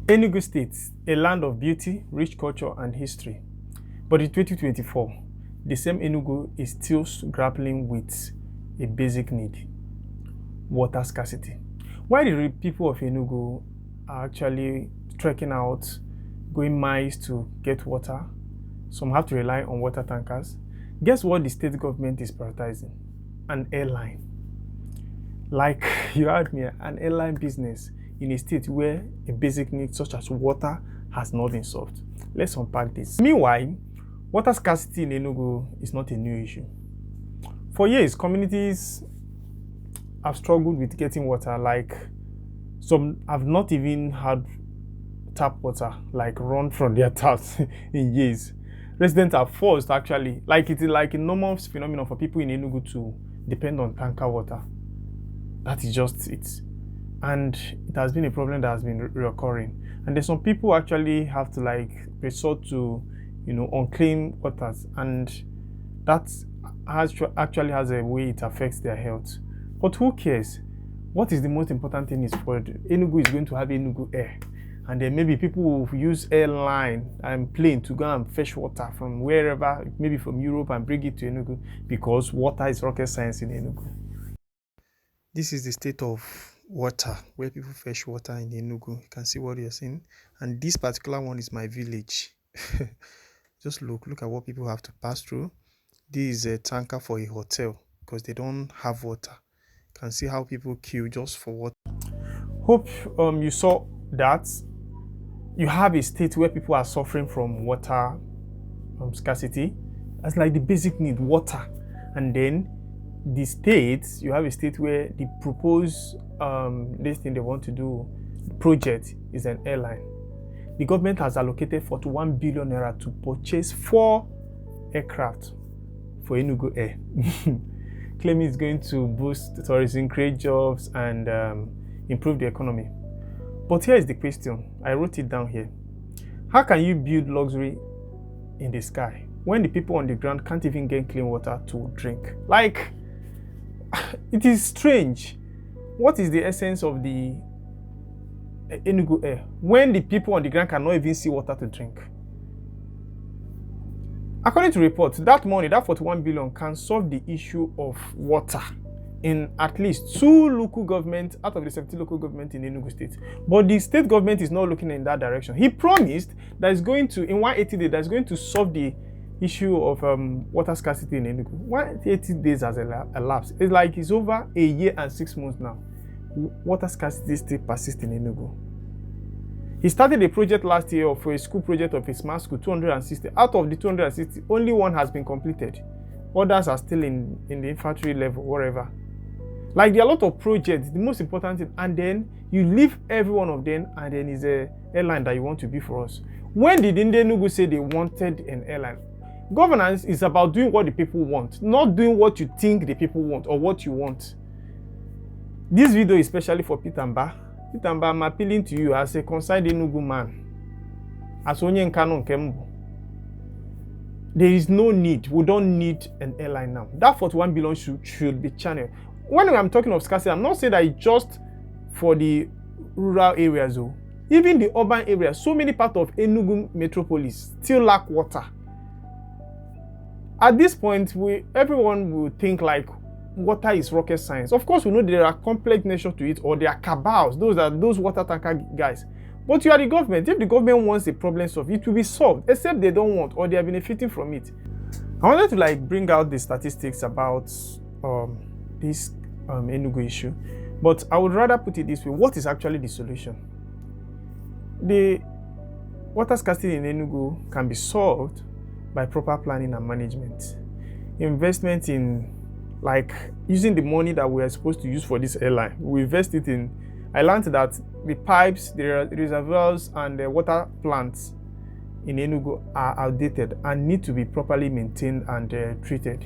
Enugu State, a land of beauty, rich culture, and history. But in 2024, the same Enugu is still grappling with a basic need: water scarcity. Why the people of Enugu are actually trekking out, going miles to get water, some have to rely on water tankers. Guess what the state government is prioritizing? An airline. Like you heard me, an airline business in a state where a basic need such as water has not been solved. Let's unpack this. Meanwhile, water scarcity in Enugu is not a new issue. For years, communities have struggled with getting water. Like some have not even had tap water, like run from their taps in years. Residents are forced actually, like it is like a normal phenomenon for people in Enugu to depend on tanker water. That is just it. And it has been a problem that has been recurring. And then some people actually have to like resort to, unclean waters, and that actually has a way it affects their health. But who cares? What is the most important thing is for Enugu is going to have Enugu Air. And then maybe people will use airline and plane to go and fetch water from wherever, maybe from Europe, and bring it to Enugu, because water is rocket science in Enugu. This is the state of water, where people fetch water in Enugu. You can see what you're seeing. And this particular one is my village. Just look at what people have to pass through. This is a tanker for a hotel because they don't have water. You can see how people queue just for water. Hope you saw that. You have a state where people are suffering from water scarcity. That's like the basic need, water. And then the states, you have a state where the proposed this thing they want to do, project, is an airline. The government has allocated 41 billion naira to purchase 4 aircraft for Enugu Air. Claiming it's going to boost tourism, create jobs, and improve the economy. But here is the question. I wrote it down here. How can you build luxury in the sky when the people on the ground can't even get clean water to drink? Like, it is strange. What is the essence of the Enugu Air when the people on the ground cannot even see water to drink? According to reports, that money, that 41 billion, can solve the issue of water in at least 2 local governments out of the 70 local governments in Enugu State. But the state government is not looking in that direction. He promised that it's going to, in 180 days, that's going to solve the issue of water scarcity in Enugu. 180 days has elapsed. It's like it's over a year and 6 months now. Water scarcity still persists in Enugu. He started a project last year for a school project of a smart school, 260. Out of the 260, only 1 has been completed. Others are still in the infantry level, wherever. Like, there are a lot of projects, the most important thing, and then you leave every one of them, and then it's a airline that you want to be for us. When did Enugu say they wanted an airline? Governance is about doing what the people want, not doing what you think the people want or what you want. This video is especially for Pitamba. Pitamba, I'm appealing to you as a concerned Enugu man. As onye nkano nkembo. There is no need. We don't need an airline now. That 41 billion should be channeled. When I'm talking of scarcity, I'm not saying that it's just for the rural areas though. Even the urban areas, so many parts of Enugu metropolis still lack water. At this point, everyone will think like water is rocket science. Of course, we know there are complex nature to it, or there are cabals. Those are those water tanker guys. But you are the government. If the government wants a problem solved, it will be solved, except they don't want, or they are benefiting from it. I wanted to bring out the statistics about this Enugu issue, but I would rather put it this way: what is actually the solution? The water scarcity in Enugu can be solved by proper planning and management. Investment in, using the money that we are supposed to use for this airline. We invest it in. I learned that the pipes, the reservoirs, and the water plants in Enugu are outdated and need to be properly maintained and treated,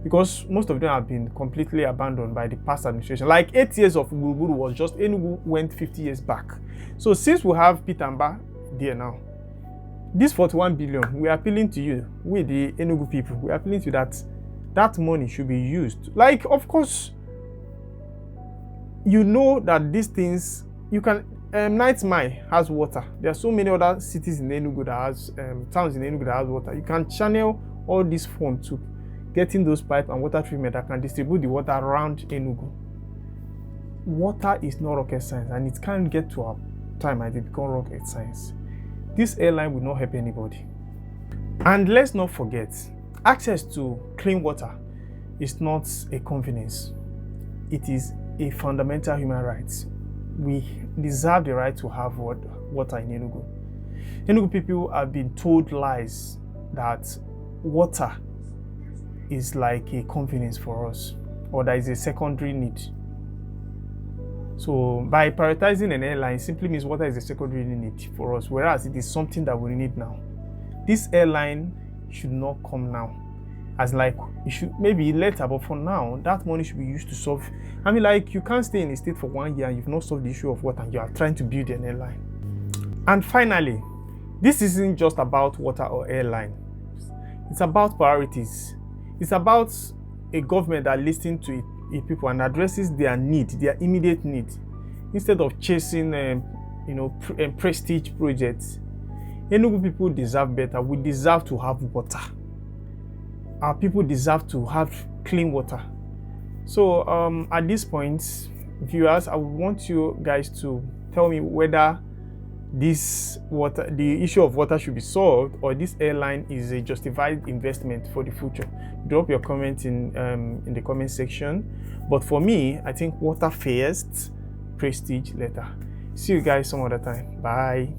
because most of them have been completely abandoned by the past administration. Like 8 years of Guruguru was just Enugu went 50 years back. So since we have Pitamba there now, this 41 billion, we are appealing to you, we the Enugu people, we are appealing to you that money should be used. Of course, you know that these things, Night Mile has water. There are so many other cities in Enugu that has towns in Enugu that has water. You can channel all this fund to getting those pipe and water treatment that can distribute the water around Enugu. Water is not rocket science, and it can't get to a time and it become rocket science. This airline will not help anybody. And let's not forget, access to clean water is not a convenience. It is a fundamental human right. We deserve the right to have water in Enugu. Enugu people have been told lies that water is like a convenience for us, or that is a secondary need. So by prioritizing an airline simply means water is a secondary need for us, whereas it is something that we need now. This airline should not come now. As like, it should maybe later, but for now, that money should be used to solve. I mean, like, you can't stay in a state for 1 year and you've not solved the issue of water and you are trying to build an airline. And finally, this isn't just about water or airline. It's about priorities. It's about a government that listens to its people and addresses their need, their immediate need, instead of chasing, prestige projects. Enugu people deserve better. We deserve to have water. Our people deserve to have clean water. So at this point, viewers, I want you guys to tell me whether the issue of water should be solved, or this airline is a justified investment for the future. Drop your comment in the comment section. But for me, I think water first, prestige later. See you guys some other time. Bye.